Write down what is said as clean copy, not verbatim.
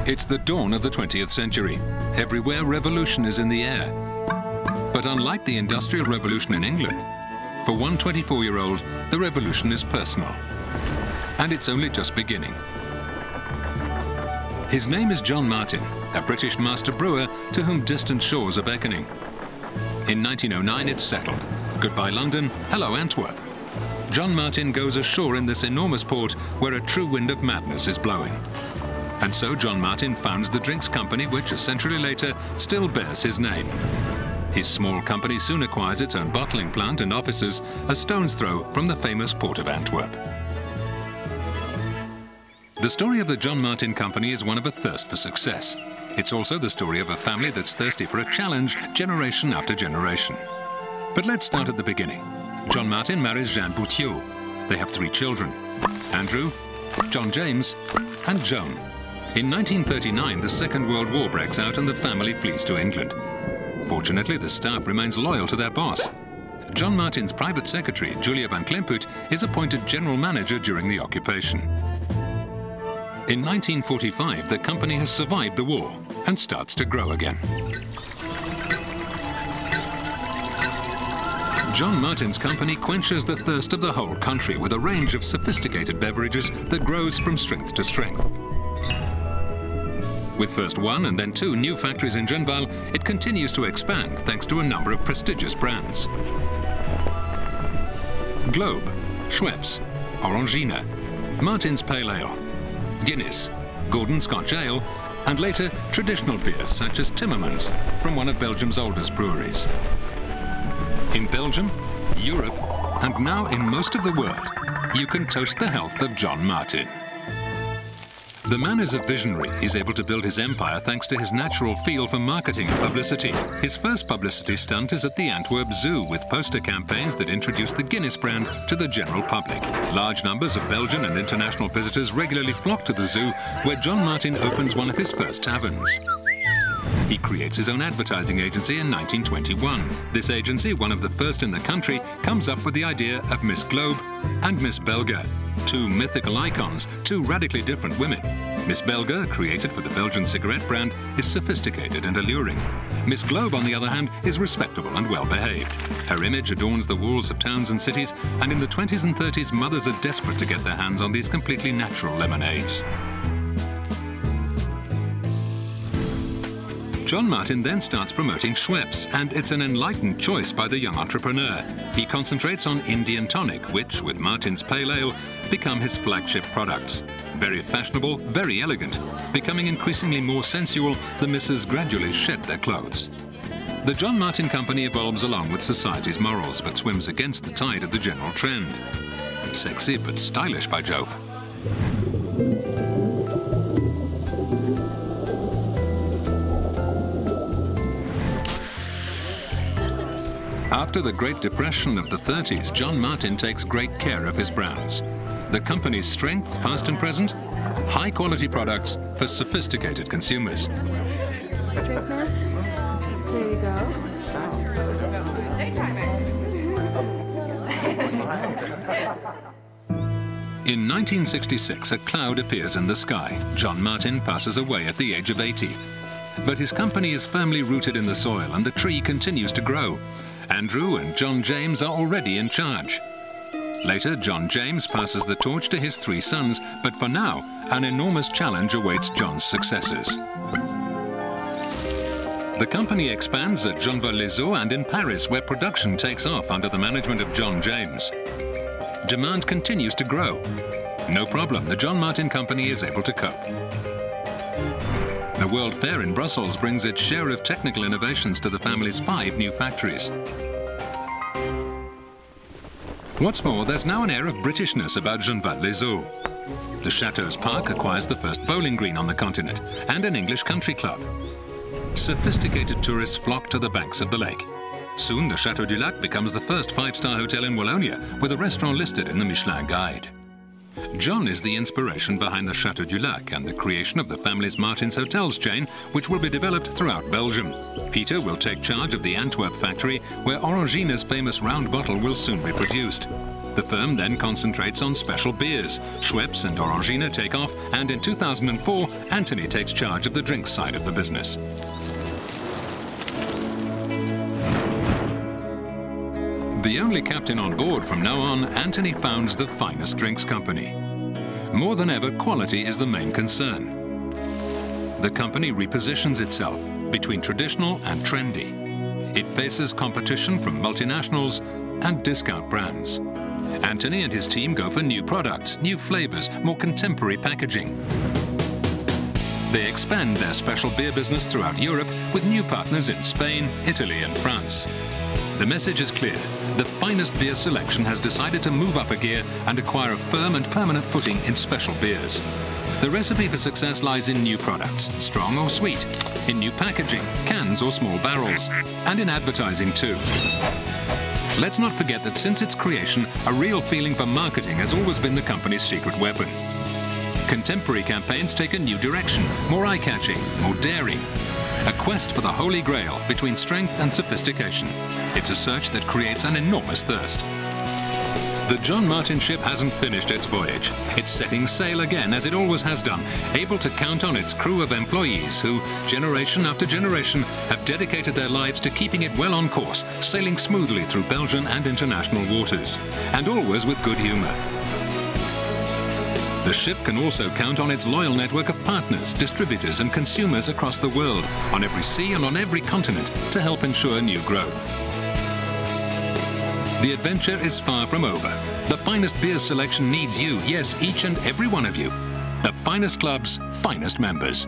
It's the dawn of the 20th century. Everywhere revolution is in the air. But unlike the Industrial Revolution in England, for one 24-year-old, the revolution is personal. And it's only just beginning. His name is John Martin, a British master brewer to whom distant shores are beckoning. In 1909, it's settled. Goodbye London, hello Antwerp. John Martin goes ashore in this enormous port where a true wind of madness is blowing. And so John Martin founds the drinks company which, a century later, still bears his name. His small company soon acquires its own bottling plant and offices a stone's throw from the famous port of Antwerp. The story of the John Martin Company is one of a thirst for success. It's also the story of a family that's thirsty for a challenge generation after generation. But let's start at the beginning. John Martin marries Jeanne Bouthiau. They have 3 children: Andrew, John James, and Joan. In 1939, the Second World War breaks out and the family flees to England. Fortunately, the staff remains loyal to their boss. John Martin's private secretary, Julia van Klemput, is appointed general manager during the occupation. In 1945, the company has survived the war and starts to grow again. John Martin's company quenches the thirst of the whole country with a range of sophisticated beverages that grows from strength to strength. With first 1 and then 2 new factories in Genval, it continues to expand thanks to a number of prestigious brands. Globe, Schweppes, Orangina, Martin's Pale Ale, Guinness, Gordon Scotch Ale, and later traditional beers such as Timmermans from one of Belgium's oldest breweries. In Belgium, Europe, and now in most of the world, you can toast the health of John Martin. The man is a visionary. He's able to build his empire thanks to his natural feel for marketing and publicity. His first publicity stunt is at the Antwerp Zoo with poster campaigns that introduce the Guinness brand to the general public. Large numbers of Belgian and international visitors regularly flock to the zoo, where John Martin opens one of his first taverns. He creates his own advertising agency in 1921. This agency, one of the first in the country, comes up with the idea of Miss Globe and Miss Belga, 2 mythical icons, 2 radically different women. Miss Belga, created for the Belgian cigarette brand, is sophisticated and alluring. Miss Globe, on the other hand, is respectable and well-behaved. Her image adorns the walls of towns and cities, and in the 20s and 30s, mothers are desperate to get their hands on these completely natural lemonades. John Martin then starts promoting Schweppes, and it's an enlightened choice by the young entrepreneur. He concentrates on Indian tonic, which, with Martin's Pale Ale, become his flagship products. Very fashionable, very elegant. Becoming increasingly more sensual, the misses gradually shed their clothes. The John Martin Company evolves along with society's morals, but swims against the tide of the general trend. Sexy but stylish, by Jove. After the Great Depression of the 30s, John Martin takes great care of his brands. The company's strength, past and present, high-quality products for sophisticated consumers. There you go. In 1966, a cloud appears in the sky. John Martin passes away at the age of 80. But his company is firmly rooted in the soil, and the tree continues to grow. Andrew and John James are already in charge. Later, John James passes the torch to his 3 sons, but for now, an enormous challenge awaits John's successors. The company expands at Genval-les-Eaux and in Paris, where production takes off under the management of John James. Demand continues to grow. No problem, the John Martin Company is able to cope. The World Fair in Brussels brings its share of technical innovations to the family's 5 new factories. What's more, there's now an air of Britishness about Genval-les-Eaux. The Chateau's Park acquires the first bowling green on the continent and an English country club. Sophisticated tourists flock to the banks of the lake. Soon, the Château du Lac becomes the first 5-star hotel in Wallonia, with a restaurant listed in the Michelin Guide. John is the inspiration behind the Château du Lac and the creation of the family's Martin's Hotels chain, which will be developed throughout Belgium. Peter will take charge of the Antwerp factory, where Orangina's famous round bottle will soon be produced. The firm then concentrates on special beers. Schweppes and Orangina take off, and in 2004, Anthony takes charge of the drinks side of the business. The only captain on board from now on, Anthony founds the finest drinks company. More than ever, quality is the main concern. The company repositions itself between traditional and trendy. It faces competition from multinationals and discount brands. Anthony and his team go for new products, new flavors, more contemporary packaging. They expand their special beer business throughout Europe with new partners in Spain, Italy and France. The message is clear. The finest beer selection has decided to move up a gear and acquire a firm and permanent footing in special beers. The recipe for success lies in new products, strong or sweet, in new packaging, cans or small barrels, and in advertising too. Let's not forget that since its creation, a real feeling for marketing has always been the company's secret weapon. Contemporary campaigns take a new direction, more eye-catching, more daring. A quest for the holy grail between strength and sophistication. It's a search that creates an enormous thirst. The John Martin ship hasn't finished its voyage. It's setting sail again, as it always has done, able to count on its crew of employees who, generation after generation, have dedicated their lives to keeping it well on course, sailing smoothly through Belgian and international waters, and always with good humor. The ship can also count on its loyal network of partners, distributors and consumers across the world, on every sea and on every continent, to help ensure new growth. The adventure is far from over. The finest beer selection needs you, yes, each and every one of you. The finest club's finest members.